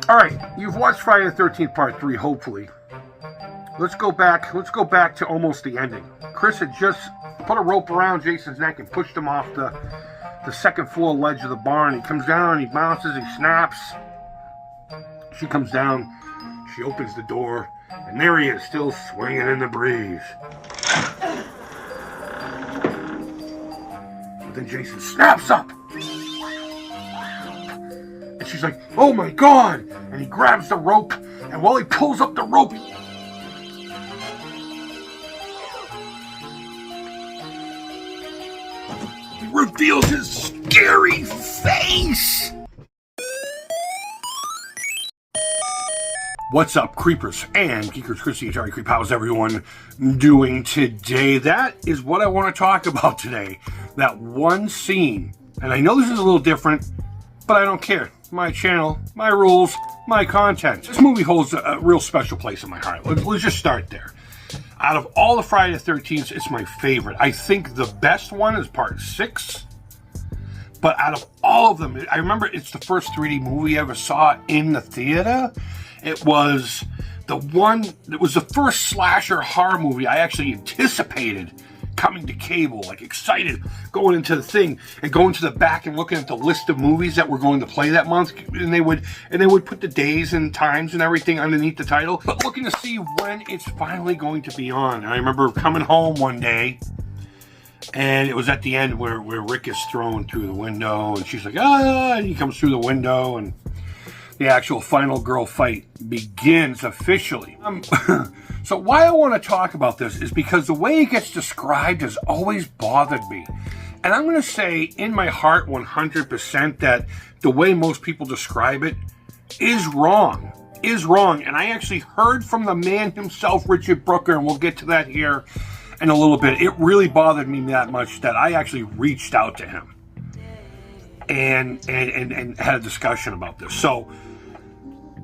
Alright, you've watched Friday the 13th Part 3, hopefully. Let's go back to almost the ending. Chris had just put a rope around Jason's neck and pushed him off the second floor ledge of the barn. He comes down, he bounces, he snaps. She comes down, she opens the door, and there he is, still swinging in the breeze. But then Jason snaps up. And she's like, oh my God! And he grabs the rope, and while he pulls up the rope, he reveals his scary face! What's up, creepers and geekers? Chris, the Atari Creep. How's everyone doing today? That is what I want to talk about today. That one scene. And I know this is a little different, but I don't care. My channel, my rules, my content. This movie holds a real special place in my heart. Let's just start there. Out of all the Friday the 13th, it's my favorite. I think the best one is part 6. But out of all of them, I remember it's the first 3D movie I ever saw in the theater. It was the first slasher horror movie I actually anticipated coming to cable, like excited, going into the thing and going to the back and looking at the list of movies that were going to play that month, and they would put the days and times and everything underneath the title, but looking to see when it's finally going to be on. And I remember coming home one day, and it was at the end where Rick is thrown through the window, and she's like, ah, and he comes through the window, and the actual final girl fight begins officially. So why I want to talk about this is because the way it gets described has always bothered me. And I'm going to say in my heart 100% that the way most people describe it is wrong. And I actually heard from the man himself, Richard Brooker, and we'll get to that here in a little bit. It really bothered me that much that I actually reached out to him and had a discussion about this. So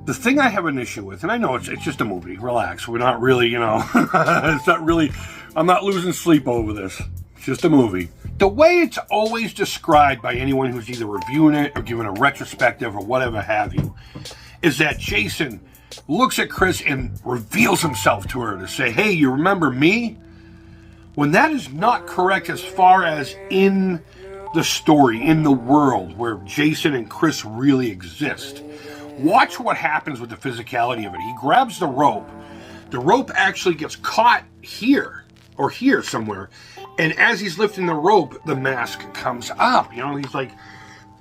the thing I have an issue with, and I know it's just a movie, relax, we're not really, it's not really, I'm not losing sleep over this, it's just a movie. The way it's always described by anyone who's either reviewing it or giving a retrospective or whatever have you, is that Jason looks at Chris and reveals himself to her to say, hey, you remember me? When that is not correct as far as in the story, in the world where Jason and Chris really exist. Watch what happens with the physicality of it. He grabs the rope. The rope actually gets caught here, or here somewhere. And as he's lifting the rope, the mask comes up. He's like,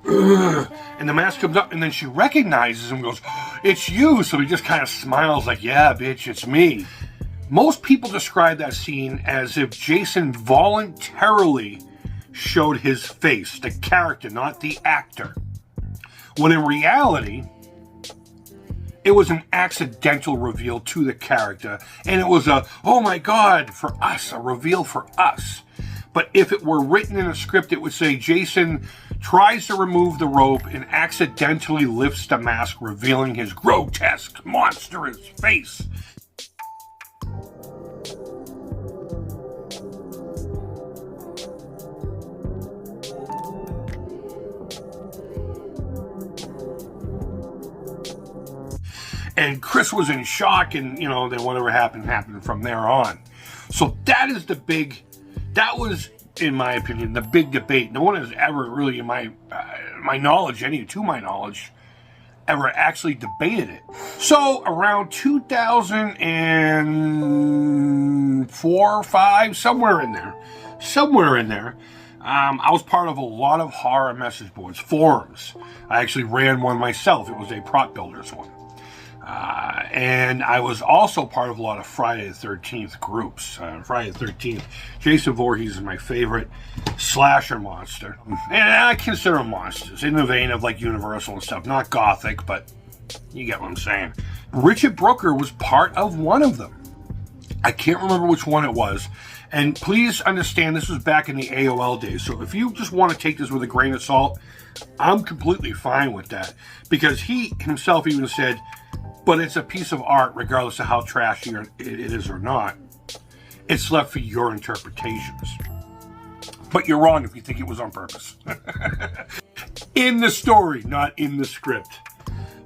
ugh. And the mask comes up, and then she recognizes him and goes, it's you. So he just kind of smiles like, yeah, bitch, it's me. Most people describe that scene as if Jason voluntarily showed his face, the character, not the actor. When in reality, it was an accidental reveal to the character, and it was a, oh my God, for us, a reveal for us. But if it were written in a script, it would say Jason tries to remove the rope and accidentally lifts the mask, revealing his grotesque, monstrous face. And Chris was in shock, and, then whatever happened from there on. So that was, in my opinion, the big debate. No one has ever really, in my knowledge, ever actually debated it. So around 2004 or 5, somewhere in there, I was part of a lot of horror message boards, forums. I actually ran one myself. It was a prop builders one. And I was also part of a lot of Friday the 13th groups. Friday the 13th, Jason Voorhees is my favorite slasher monster. And I consider them monsters in the vein of like Universal and stuff. Not gothic, but you get what I'm saying. Richard Brooker was part of one of them. I can't remember which one it was. And please understand, this was back in the AOL days. So if you just want to take this with a grain of salt, I'm completely fine with that. Because he himself even said, but it's a piece of art regardless of how trashy it is or not. It's left for your interpretations. But you're wrong if you think it was on purpose. In the story, not in the script.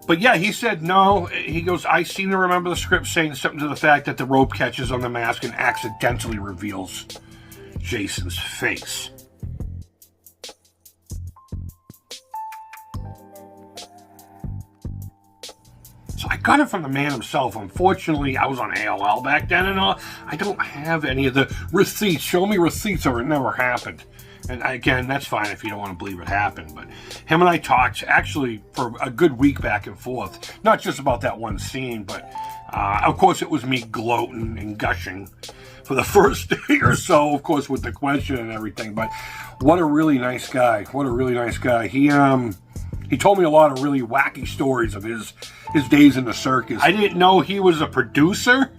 But yeah, he said no. He goes, I seem to remember the script saying something to the fact that the rope catches on the mask and accidentally reveals Jason's face. So I got it from the man himself. Unfortunately, I was on AOL back then and all. I don't have any of the receipts. Show me receipts or it never happened. And again, that's fine if you don't want to believe it happened. But him and I talked actually for a good week back and forth. Not just about that one scene, but of course it was me gloating and gushing for the first day or so, of course, with the question and everything. But what a really nice guy. What a really nice guy. He told me a lot of really wacky stories of his days in the circus. I didn't know he was a producer.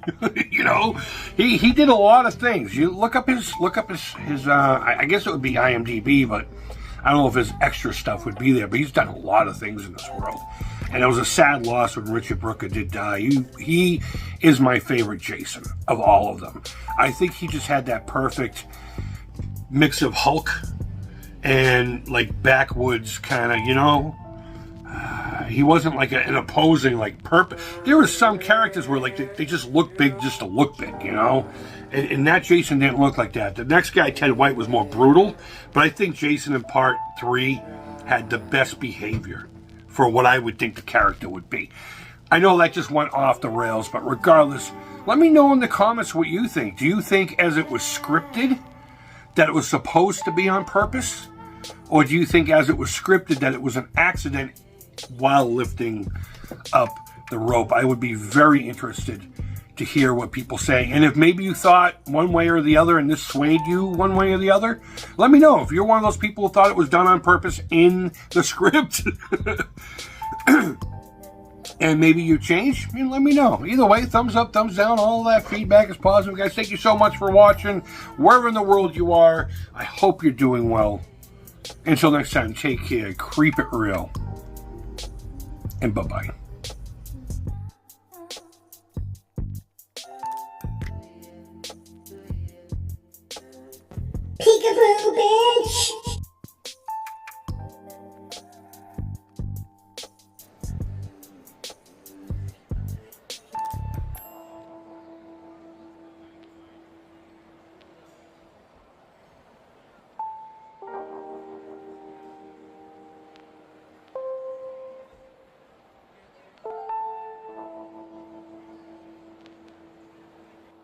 You know, he did a lot of things. You look up his I guess it would be IMDb, but I don't know if his extra stuff would be there. But he's done a lot of things in this world, and it was a sad loss when Richard Brooker did die. He is my favorite Jason of all of them. I think he just had that perfect mix of Hulk and like backwoods kind of, you know. He wasn't like an opposing like purpose. There were some characters where like they just look big just to look big, you know. And that Jason didn't look like that. The next guy, Ted White, was more brutal, but I think Jason in Part 3 had the best behavior for what I would think the character would be. I know that just went off the rails, but regardless, let me know in the comments what you think. Do you think as it was scripted that it was supposed to be on purpose? Or do you think as it was scripted that it was an accident while lifting up the rope? I would be very interested to hear what people say. And if maybe you thought one way or the other and this swayed you one way or the other, let me know. If you're one of those people who thought it was done on purpose in the script and maybe you changed, let me know. Either way, thumbs up, thumbs down, all that feedback is positive. Guys, thank you so much for watching. Wherever in the world you are, I hope you're doing well. Until next time, take care, creep it real, and bye-bye.